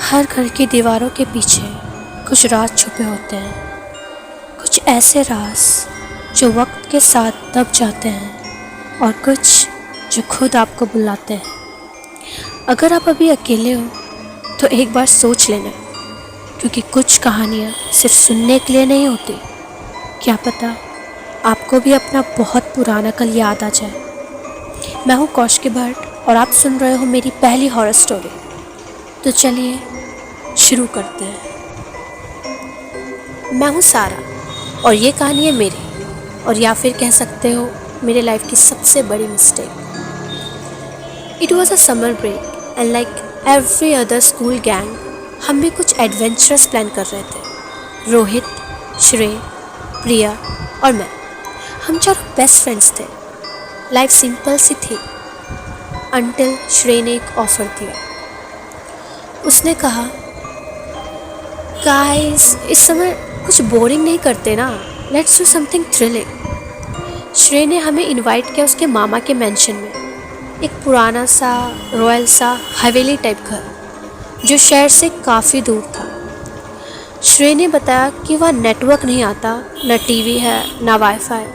हर घर की दीवारों के पीछे कुछ राज छुपे होते हैं, कुछ ऐसे राज जो वक्त के साथ दब जाते हैं और कुछ जो खुद आपको बुलाते हैं। अगर आप अभी अकेले हो तो एक बार सोच लेना, क्योंकि कुछ कहानियाँ सिर्फ सुनने के लिए नहीं होती। क्या पता आपको भी अपना बहुत पुराना कल याद आ जाए। मैं हूँ कौशिकी भट्ट और आप सुन रहे हो मेरी पहली हॉरर स्टोरी। तो चलिए शुरू करते हैं। मैं हूँ सारा और ये कहानी है मेरी, और या फिर कह सकते हो मेरे लाइफ की सबसे बड़ी mistake. It was a summer break and like every other school gang हम भी कुछ एडवेंचरस प्लान कर रहे थे। रोहित, श्रेय, प्रिया और मैं, हम चारों बेस्ट फ्रेंड्स थे। लाइफ सिंपल सी थी अंटिल श्रेय ने एक ऑफ़र दिया। उसने कहा, गाइस इस समय कुछ बोरिंग नहीं करते ना, लेट्स डू समथिंग थ्रिलिंग। श्रेय ने हमें इनवाइट किया उसके मामा के मेंशन में, एक पुराना सा रॉयल सा हवेली टाइप घर जो शहर से काफ़ी दूर था। श्रेय ने बताया कि वहाँ नेटवर्क नहीं आता, न टीवी है ना वाईफाई।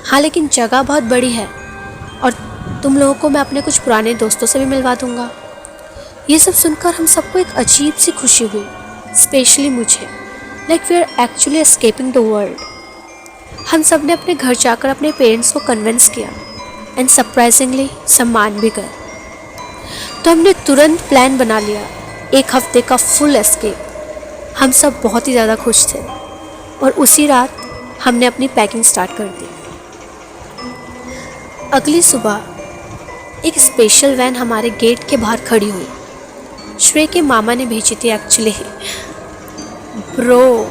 हाँ लेकिन जगह बहुत बड़ी है और तुम लोगों को मैं अपने कुछ पुराने दोस्तों से भी मिलवा दूँगा। ये सब सुनकर हम सबको एक अजीब सी खुशी हुई, स्पेशली मुझे, like we are actually escaping the world. हम सब ने अपने घर जाकर अपने पेरेंट्स को कन्विंस किया एंड सरप्राइजिंगली सम्मान भी गए। तो हमने तुरंत प्लान बना लिया, एक हफ्ते का फुल एस्केप। हम सब बहुत ही ज़्यादा खुश थे और उसी रात हमने अपनी पैकिंग स्टार्ट कर दी। अगली सुबह एक स्पेशल वैन हमारे गेट के बाहर खड़ी हुई। श्रेय के मामा ने भेजी थी एक्चुअली। ब्रो,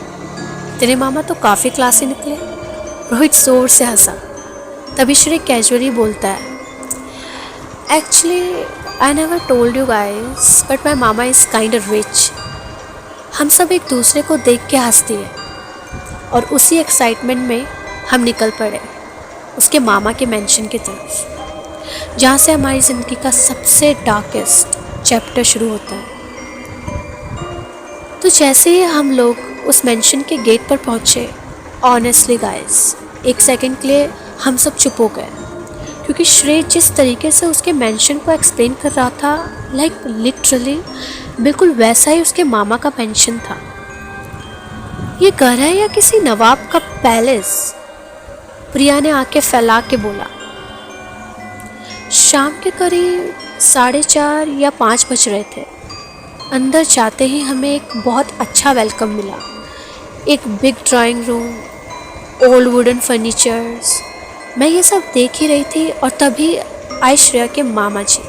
तेरे मामा तो काफ़ी क्लासी निकले। रोहित जोर से हंसा। तभी श्रेय कैजुअली बोलता है, actually I never told you guys but my mama is kind of rich. हम सब एक दूसरे को देख के हंस दिए और उसी एक्साइटमेंट में हम निकल पड़े उसके मामा के मेंशन की तरफ, जहाँ से हमारी ज़िंदगी का सबसे डार्केस्ट चैप्टर शुरू होता है। तो जैसे ही हम लोग उस मेंशन के गेट पर पहुँचे, ऑनेस्टली गाइस एक सेकंड के लिए हम सब चुप हो गए, क्योंकि श्रेय जिस तरीके से उसके मेंशन को एक्सप्लेन कर रहा था, लाइक लिटरली बिल्कुल वैसा ही उसके मामा का मेंशन था। ये घर है या किसी नवाब का पैलेस? प्रिया ने आंखें फैला के बोला। शाम के करीब 4:30 या 5 बज रहे थे। अंदर जाते ही हमें एक बहुत अच्छा वेलकम मिला। एक big drawing room, old wooden furnitures. मैं ये सब देख ही रही थी और तभी आए श्रेया के मामा जी।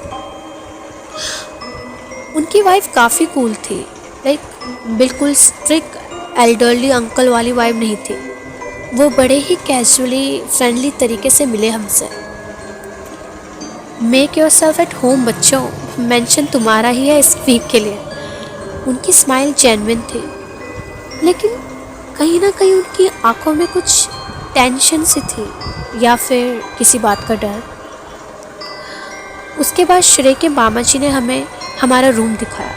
उनकी वाइफ काफ़ी कूल थी, लाइक बिल्कुल स्ट्रिक्ट एल्डरली अंकल वाली वाइब नहीं थी। वो बड़े ही कैजुअली फ्रेंडली तरीके से मिले हमसे। Make your self at home बच्चों, मेंशन तुम्हारा ही है इस वीक के लिए। उनकी स्माइल जेन्युइन थी, लेकिन कहीं ना कहीं उनकी आंखों में कुछ टेंशन सी थी या फिर किसी बात का डर। उसके बाद श्रेय के मामा जी ने हमें हमारा रूम दिखाया,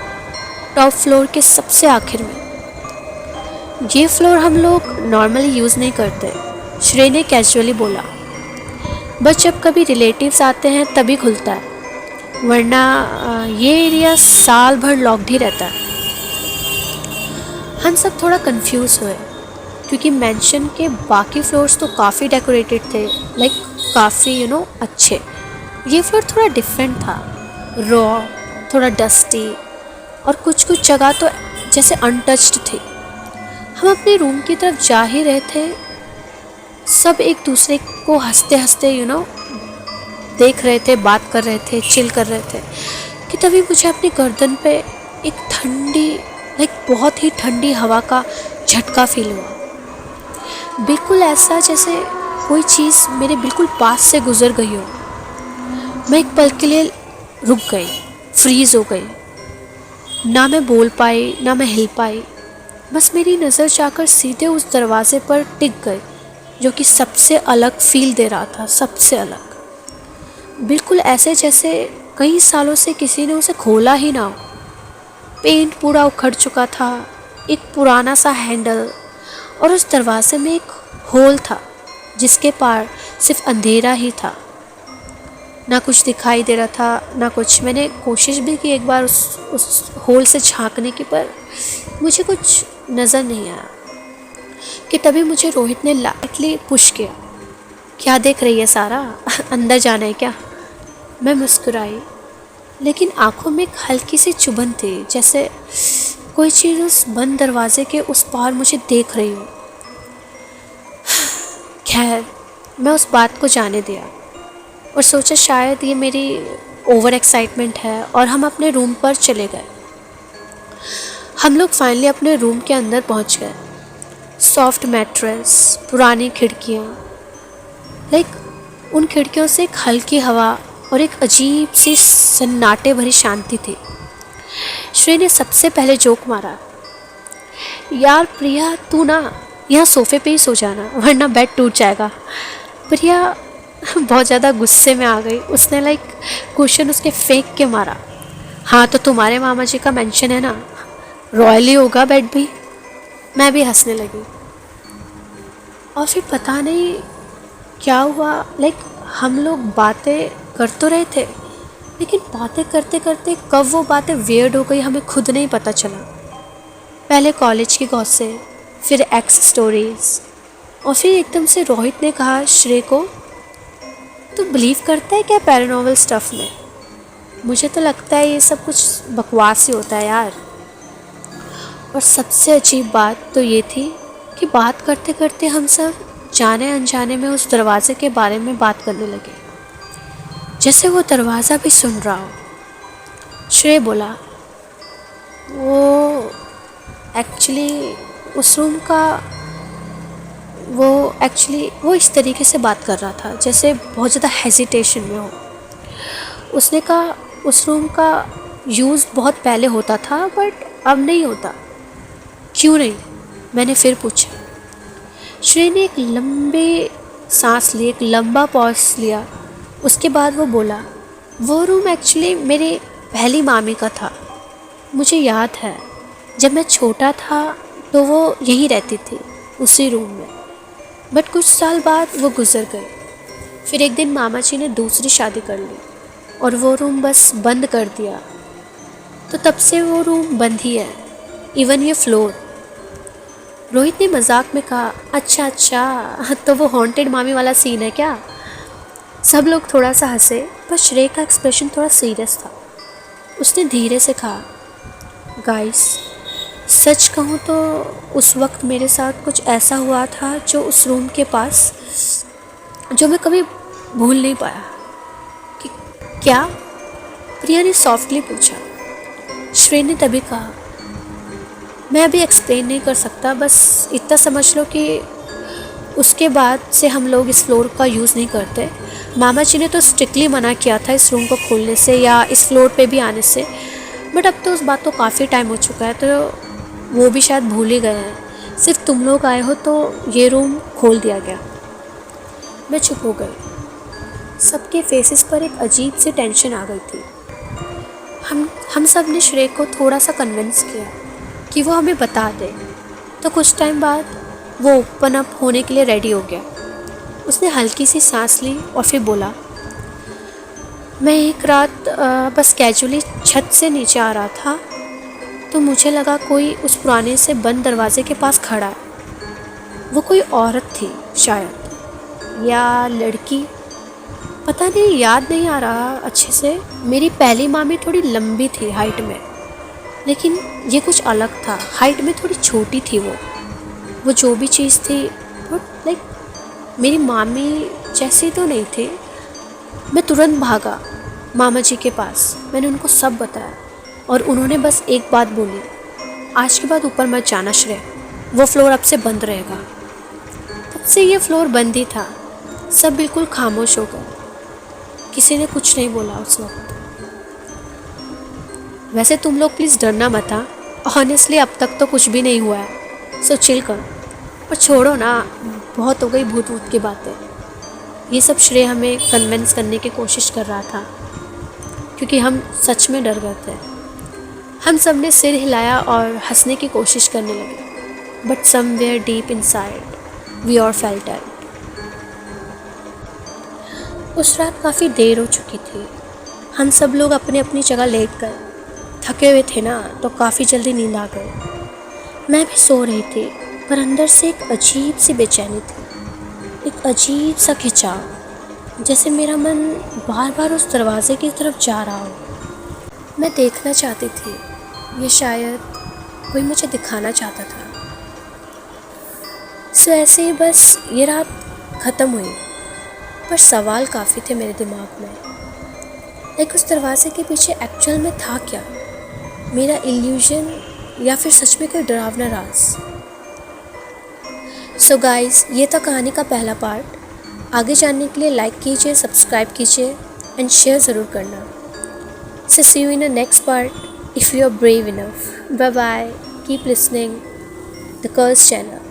टॉप फ्लोर के सबसे आखिर में। ये फ्लोर हम लोग नॉर्मली यूज़ नहीं करते, श्रेय ने कैजुअली बोला। बस जब कभी रिलेटिव्स आते हैं तभी खुलता है, वरना ये एरिया साल भर लॉक्ड ही रहता है। हम सब थोड़ा कंफ्यूज हुए, क्योंकि मेंशन के बाकी फ्लोर्स तो काफ़ी डेकोरेटेड थे, लाइक काफ़ी अच्छे। ये फ्लोर थोड़ा डिफरेंट था, रॉ, थोड़ा डस्टी और कुछ कुछ जगह तो जैसे अनटच्ड थी। हम अपने रूम की तरफ जा ही रहे थे, सब एक दूसरे को हंसते हंसते देख रहे थे, बात कर रहे थे, चिल कर रहे थे, कि तभी मुझे अपनी गर्दन पे एक ठंडी, लाइक बहुत ही ठंडी हवा का झटका फील हुआ। बिल्कुल ऐसा जैसे कोई चीज़ मेरे बिल्कुल पास से गुजर गई हो। मैं एक पल के लिए रुक गई, फ्रीज़ हो गई। ना मैं बोल पाई ना मैं हिल पाई, बस मेरी नज़र जाकर सीधे उस दरवाजे पर टिक गई, जो कि सबसे अलग फील दे रहा था, सबसे अलग। बिल्कुल ऐसे जैसे कई सालों से किसी ने उसे खोला ही ना हो। पेंट पूरा उखड़ चुका था, एक पुराना सा हैंडल, और उस दरवाजे में एक होल था जिसके पार सिर्फ अंधेरा ही था। ना कुछ दिखाई दे रहा था ना कुछ। मैंने कोशिश भी की एक बार उस होल से झांकने की, पर मुझे कुछ नज़र नहीं आया कि तभी मुझे रोहित ने लाइटली पुश किया। क्या देख रही है सारा, अंदर जाना है क्या? मैं मुस्कुराई, लेकिन आंखों में एक हल्की सी चुभन थी, जैसे कोई चीज़ उस बंद दरवाजे के उस पार मुझे देख रही हो। खैर, मैं उस बात को जाने दिया और सोचा शायद ये मेरी ओवर एक्साइटमेंट है, और हम अपने रूम पर चले गए। हम लोग फाइनली अपने रूम के अंदर पहुंच गए। सॉफ्ट मैट्रेस, पुरानी खिड़कियाँ, उन खिड़कियों से एक हल्की हवा और एक अजीब सी सन्नाटे भरी शांति थी। श्रेय ने सबसे पहले जोक मारा, यार प्रिया तू ना यहाँ सोफे पे ही सो जाना वरना बेड टूट जाएगा। प्रिया बहुत ज़्यादा गुस्से में आ गई। उसने क्वेश्चन उसके फेंक के मारा, हाँ तो तुम्हारे मामा जी का मेंशन है ना, रॉयल ही होगा बेड भी। मैं भी हंसने लगी और फिर पता नहीं क्या हुआ, हम लोग बातें कर तो रहे थे, लेकिन बातें करते करते कब वो बातें वियर्ड हो गई हमें खुद नहीं पता चला। पहले कॉलेज की गॉसिप, फिर एक्स स्टोरीज, और फिर एकदम से रोहित ने कहा श्रेय को, तू बिलीव करता है क्या पैरानॉर्मल स्टफ में? मुझे तो लगता है ये सब कुछ बकवास ही होता है यार। और सबसे अजीब बात तो ये थी कि बात करते करते हम सब जाने अनजाने में उस दरवाजे के बारे में बात करने लगे, जैसे वो दरवाज़ा भी सुन रहा हो। श्रेय बोला, वो एक्चुअली उस रूम का वो इस तरीके से बात कर रहा था जैसे बहुत ज़्यादा हेजिटेशन में हो। उसने कहा उस रूम का यूज़ बहुत पहले होता था बट अब नहीं होता। क्यों नहीं? मैंने फिर पूछा। श्रेय ने एक लंबे सांस ली, एक लंबा पॉज लिया। उसके बाद वो बोला, वो रूम एक्चुअली मेरी पहली मामी का था। मुझे याद है जब मैं छोटा था तो वो यहीं रहती थी उसी रूम में, बट कुछ साल बाद वो गुज़र गए। फिर एक दिन मामा जी ने दूसरी शादी कर ली और वो रूम बस बंद कर दिया, तो तब से वो रूम बंद ही है, इवन ये फ्लोर। रोहित ने मजाक में कहा, अच्छा तो वो हॉन्टेड मामी वाला सीन है क्या? सब लोग थोड़ा सा हंसे, पर श्रेय का एक्सप्रेशन थोड़ा सीरियस था। उसने धीरे से कहा, गाइस सच कहूँ तो उस वक्त मेरे साथ कुछ ऐसा हुआ था जो उस रूम के पास, जो मैं कभी भूल नहीं पाया। कि क्या? प्रिया ने सॉफ्टली पूछा। श्रेय ने तभी कहा, मैं अभी एक्सप्लेन नहीं कर सकता, बस इतना समझ लो कि उसके बाद से हम लोग इस फ्लोर का यूज़ नहीं करते। मामा जी ने तो स्ट्रिक्टली मना किया था इस रूम को खोलने से या इस फ्लोर पे भी आने से, बट अब तो उस बात को काफ़ी टाइम हो चुका है, तो वो भी शायद भूल ही गए हैं। सिर्फ तुम लोग आए हो तो ये रूम खोल दिया गया। मैं चुप हो गई। सबके फेसेस पर एक अजीब सी टेंशन आ गई थी। हम सब ने श्रेय को थोड़ा सा कन्विंस किया कि वो हमें बता दे, तो कुछ टाइम बाद वो ओपन अप होने के लिए रेडी हो गया। उसने हल्की सी सांस ली और फिर बोला, मैं एक रात बस कैजुअली छत से नीचे आ रहा था तो मुझे लगा कोई उस पुराने से बंद दरवाजे के पास खड़ा है। वो कोई औरत थी शायद, या लड़की, पता नहीं, याद नहीं आ रहा अच्छे से। मेरी पहली मामी थोड़ी लंबी थी हाइट में, लेकिन ये कुछ अलग था, हाइट में थोड़ी छोटी थी वो जो भी चीज़ थी वो मेरी मामी जैसी तो नहीं थी। मैं तुरंत भागा मामा जी के पास। मैंने उनको सब बताया और उन्होंने बस एक बात बोली, आज के बाद ऊपर मत जाना श्रेय, वो फ्लोर अब से बंद रहेगा। तब से ये फ्लोर बंद ही था। सब बिल्कुल खामोश हो गए, किसी ने कुछ नहीं बोला उस वक्त। वैसे तुम लोग प्लीज़ डरना मत, हाँ, ऑनेस्टली अब तक तो कुछ भी नहीं हुआ है, सो चिल करो। और छोड़ो ना, बहुत हो गई भूत वूत की बातें। ये सब श्रेय हमें कन्विंस करने की कोशिश कर रहा था, क्योंकि हम सच में डर गए थे। हम सब ने सिर हिलाया और हंसने की कोशिश करने लगे, but somewhere deep inside we all felt it. उस रात काफ़ी देर हो चुकी थी। हम सब लोग अपने अपनी जगह लेट गए। थके हुए थे ना, तो काफ़ी जल्दी नींद आ गई। मैं भी सो रही थी, पर अंदर से एक अजीब सी बेचैनी थी, एक अजीब सा खिंचाव, जैसे मेरा मन बार बार उस दरवाजे की तरफ जा रहा हो। मैं देखना चाहती थी, ये शायद कोई मुझे दिखाना चाहता था। सो ऐसे ही बस ये रात ख़त्म हुई, पर सवाल काफ़ी थे मेरे दिमाग में। लाइक उस दरवाजे के पीछे एक्चुअल में था क्या? मेरा इल्यूजन या फिर सच में कोई डरावना राज? सो गाइस, ये था कहानी का पहला पार्ट। आगे जानने के लिए लाइक कीजिए, सब्सक्राइब कीजिए एंड शेयर ज़रूर करना। So see you in the next part if you are brave enough. Bye bye. Keep listening. The Curse Channel.